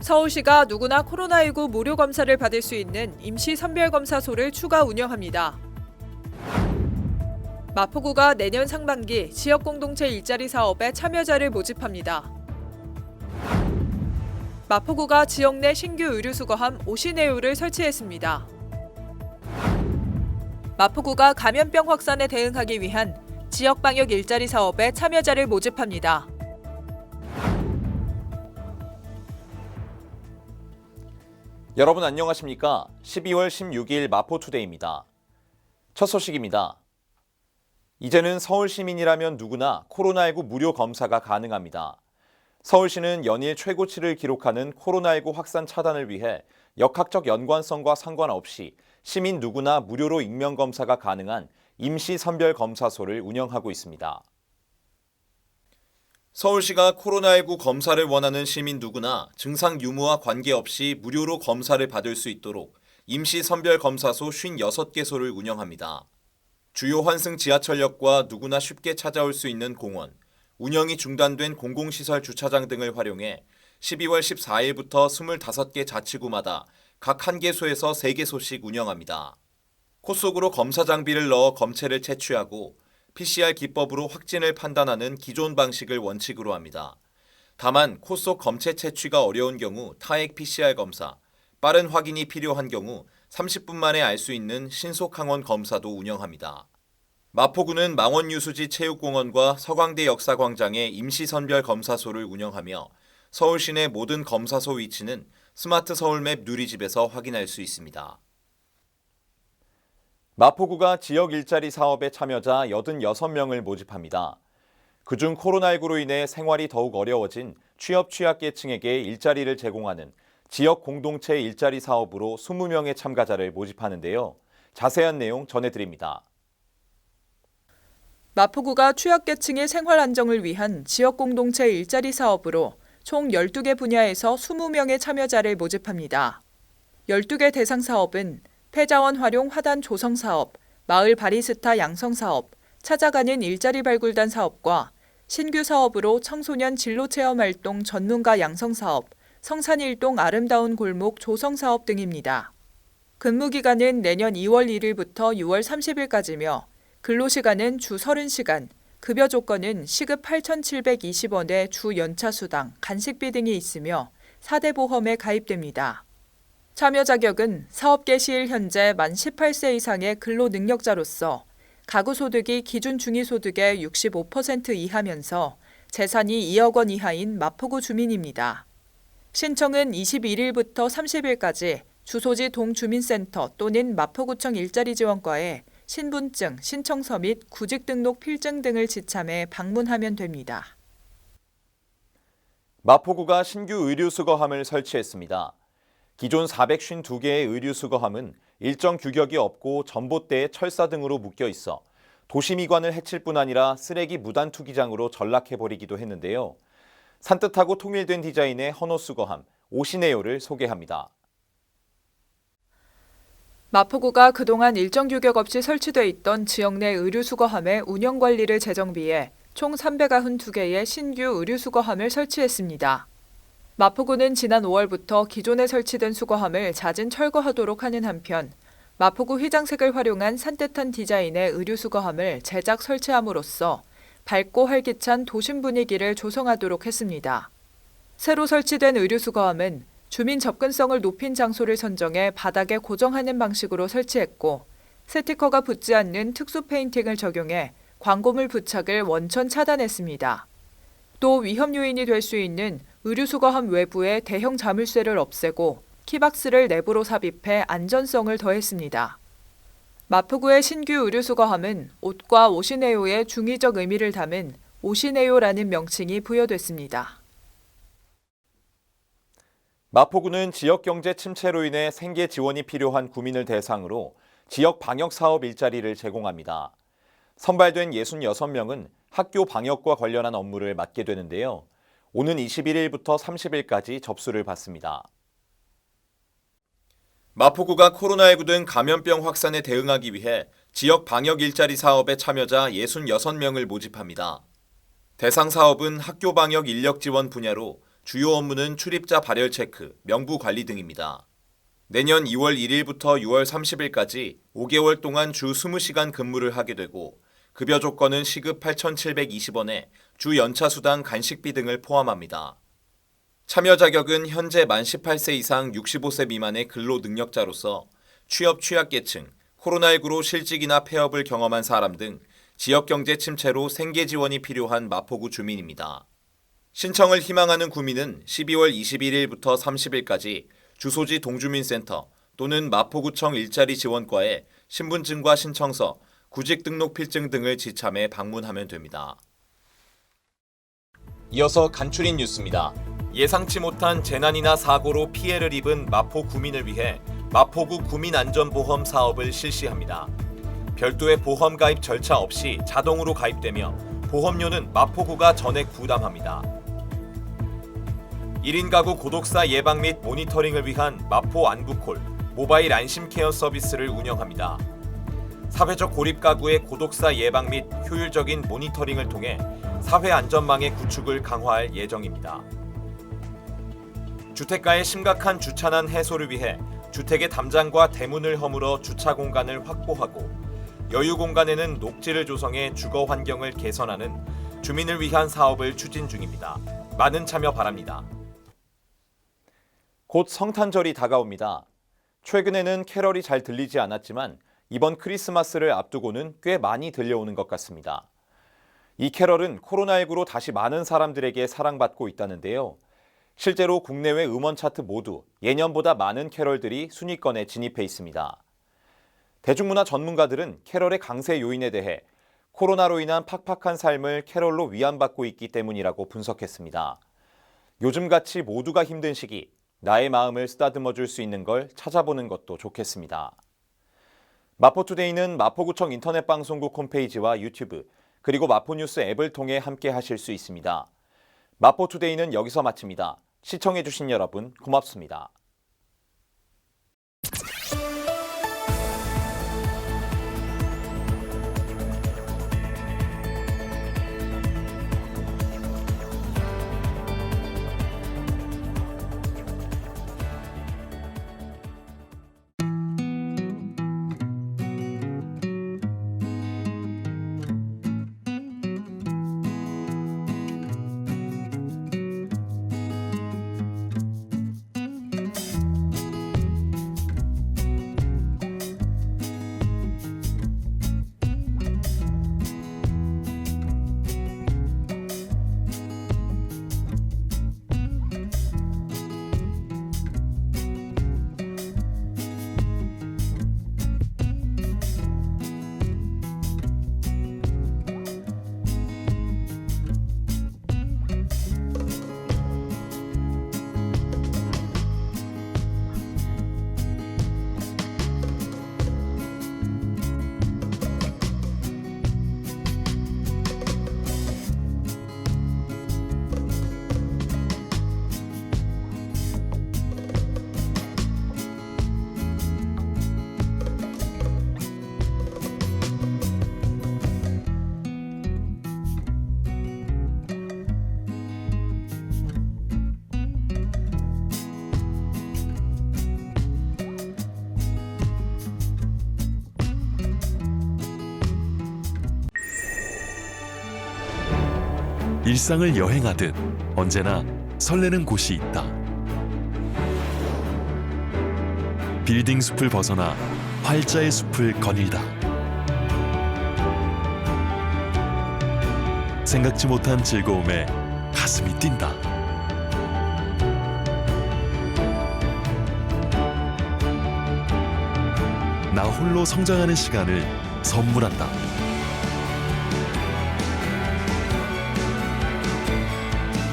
서울시가 누구나 코로나19 무료 검사를 받을 수 있는 임시 선별검사소를 추가 운영합니다. 마포구가 내년 상반기 지역공동체 일자리 사업에 참여자를 모집합니다. 마포구가 지역 내 신규 의료수거함 오시네요를 설치했습니다. 마포구가 감염병 확산에 대응하기 위한 지역 방역 일자리 사업에 참여자를 모집합니다. 여러분 안녕하십니까? 12월 16일 마포투데이입니다. 첫 소식입니다. 이제는 서울 시민이라면 누구나 코로나19 무료 검사가 가능합니다. 서울시는 연일 최고치를 기록하는 코로나19 확산 차단을 위해 역학적 연관성과 상관없이 시민 누구나 무료로 익명검사가 가능한 임시선별검사소를 운영하고 있습니다. 서울시가 코로나19 검사를 원하는 시민 누구나 증상 유무와 관계없이 무료로 검사를 받을 수 있도록 임시선별검사소 56개소를 운영합니다. 주요 환승 지하철역과 누구나 쉽게 찾아올 수 있는 공원, 운영이 중단된 공공시설 주차장 등을 활용해 12월 14일부터 25개 자치구마다 각 1개소에서 3개소씩 운영합니다. 코 속으로 검사 장비를 넣어 검체를 채취하고 PCR 기법으로 확진을 판단하는 기존 방식을 원칙으로 합니다. 다만 코 속 검체 채취가 어려운 경우 타액 PCR 검사, 빠른 확인이 필요한 경우 30분 만에 알 수 있는 신속 항원 검사도 운영합니다. 마포구는 망원유수지 체육공원과 서광대 역사광장에 임시선별 검사소를 운영하며 서울 시내 모든 검사소 위치는 스마트 서울맵 누리집에서 확인할 수 있습니다. 마포구가 지역 일자리 사업에 참여자 86명을 모집합니다. 그중 코로나19로 인해 생활이 더욱 어려워진 취약계층에게 일자리를 제공하는 지역 공동체 일자리 사업으로 20명의 참가자를 모집하는데요. 자세한 내용 전해드립니다. 마포구가 취약계층의 생활 안정을 위한 지역 공동체 일자리 사업으로 총 12개 분야에서 20명의 참여자를 모집합니다. 12개 대상 사업은 폐자원 활용 화단 조성 사업, 마을 바리스타 양성 사업, 찾아가는 일자리 발굴단 사업과 신규 사업으로 청소년 진로 체험 활동 전문가 양성 사업, 성산일동 아름다운 골목 조성 사업 등입니다. 근무 기간은 내년 2월 1일부터 6월 30일까지며 근로시간은 주 30시간, 급여 조건은 시급 8,720원의 주 연차 수당, 간식비 등이 있으며 4대 보험에 가입됩니다. 참여 자격은 사업 개시일 현재 만 18세 이상의 근로 능력자로서 가구 소득이 기준 중위소득의 65% 이하면서 재산이 2억 원 이하인 마포구 주민입니다. 신청은 21일부터 30일까지 주소지 동주민센터 또는 마포구청 일자리지원과에 신분증, 신청서 및 구직 등록 필증 등을 지참해 방문하면 됩니다. 마포구가 신규 의류수거함을 설치했습니다. 기존 452개의 의류수거함은 일정 규격이 없고 전봇대에 철사 등으로 묶여 있어 도시미관을 해칠 뿐 아니라 쓰레기 무단 투기장으로 전락해버리기도 했는데요. 산뜻하고 통일된 디자인의 헌옷수거함 오시네요를 소개합니다. 마포구가 그동안 일정 규격 없이 설치돼 있던 지역 내 의류수거함의 운영 관리를 재정비해 총 392개의 신규 의류수거함을 설치했습니다. 마포구는 지난 5월부터 기존에 설치된 수거함을 잦은 철거하도록 하는 한편 마포구 휘장색을 활용한 산뜻한 디자인의 의류수거함을 제작 설치함으로써 밝고 활기찬 도심 분위기를 조성하도록 했습니다. 새로 설치된 의류수거함은 주민 접근성을 높인 장소를 선정해 바닥에 고정하는 방식으로 설치했고 스티커가 붙지 않는 특수 페인팅을 적용해 광고물 부착을 원천 차단했습니다. 또 위험 요인이 될 수 있는 의류수거함 외부에 대형 자물쇠를 없애고 키박스를 내부로 삽입해 안전성을 더했습니다. 마포구의 신규 의류수거함은 옷과 오시네요의 중의적 의미를 담은 오시네요라는 명칭이 부여됐습니다. 마포구는 지역경제 침체로 인해 생계 지원이 필요한 구민을 대상으로 지역 방역 사업 일자리를 제공합니다. 선발된 66명은 학교 방역과 관련한 업무를 맡게 되는데요. 오는 21일부터 30일까지 접수를 받습니다. 마포구가 코로나19 등 감염병 확산에 대응하기 위해 지역 방역 일자리 사업에 참여자 66명을 모집합니다. 대상 사업은 학교 방역 인력 지원 분야로 주요 업무는 출입자 발열 체크, 명부 관리 등입니다. 내년 2월 1일부터 6월 30일까지 5개월 동안 주 20시간 근무를 하게 되고 급여 조건은 시급 8,720원에 주 연차 수당 간식비 등을 포함합니다. 참여 자격은 현재 만 18세 이상 65세 미만의 근로 능력자로서 취업 취약계층, 코로나19로 실직이나 폐업을 경험한 사람 등 지역경제 침체로 생계 지원이 필요한 마포구 주민입니다. 신청을 희망하는 구민은 12월 21일부터 30일까지 주소지 동주민센터 또는 마포구청 일자리 지원과에 신분증과 신청서, 구직 등록 필증 등을 지참해 방문하면 됩니다. 이어서 간추린 뉴스입니다. 예상치 못한 재난이나 사고로 피해를 입은 마포 구민을 위해 마포구 구민안전보험 사업을 실시합니다. 별도의 보험 가입 절차 없이 자동으로 가입되며 보험료는 마포구가 전액 부담합니다. 1인 가구 고독사 예방 및 모니터링을 위한 마포 안부콜 모바일 안심케어 서비스를 운영합니다. 사회적 고립 가구의 고독사 예방 및 효율적인 모니터링을 통해 사회 안전망의 구축을 강화할 예정입니다. 주택가의 심각한 주차난 해소를 위해 주택의 담장과 대문을 허물어 주차 공간을 확보하고 여유 공간에는 녹지를 조성해 주거 환경을 개선하는 주민을 위한 사업을 추진 중입니다. 많은 참여 바랍니다. 곧 성탄절이 다가옵니다. 최근에는 캐럴이 잘 들리지 않았지만 이번 크리스마스를 앞두고는 꽤 많이 들려오는 것 같습니다. 이 캐럴은 코로나19로 다시 많은 사람들에게 사랑받고 있다는데요. 실제로 국내외 음원 차트 모두 예년보다 많은 캐럴들이 순위권에 진입해 있습니다. 대중문화 전문가들은 캐럴의 강세 요인에 대해 코로나로 인한 팍팍한 삶을 캐럴로 위안받고 있기 때문이라고 분석했습니다. 요즘같이 모두가 힘든 시기, 나의 마음을 쓰다듬어 줄 수 있는 걸 찾아보는 것도 좋겠습니다. 마포투데이는 마포구청 인터넷 방송국 홈페이지와 유튜브, 그리고 마포뉴스 앱을 통해 함께 하실 수 있습니다. 마포투데이는 여기서 마칩니다. 시청해주신 여러분 고맙습니다. 일상을 여행하듯 언제나 설레는 곳이 있다. 빌딩 숲을 벗어나 활자의 숲을 거닐다. 생각지 못한 즐거움에 가슴이 뛴다. 나 홀로 성장하는 시간을 선물한다.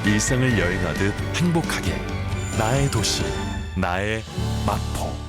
일상을 여행하듯 행복하게 나의 도시, 나의 마포.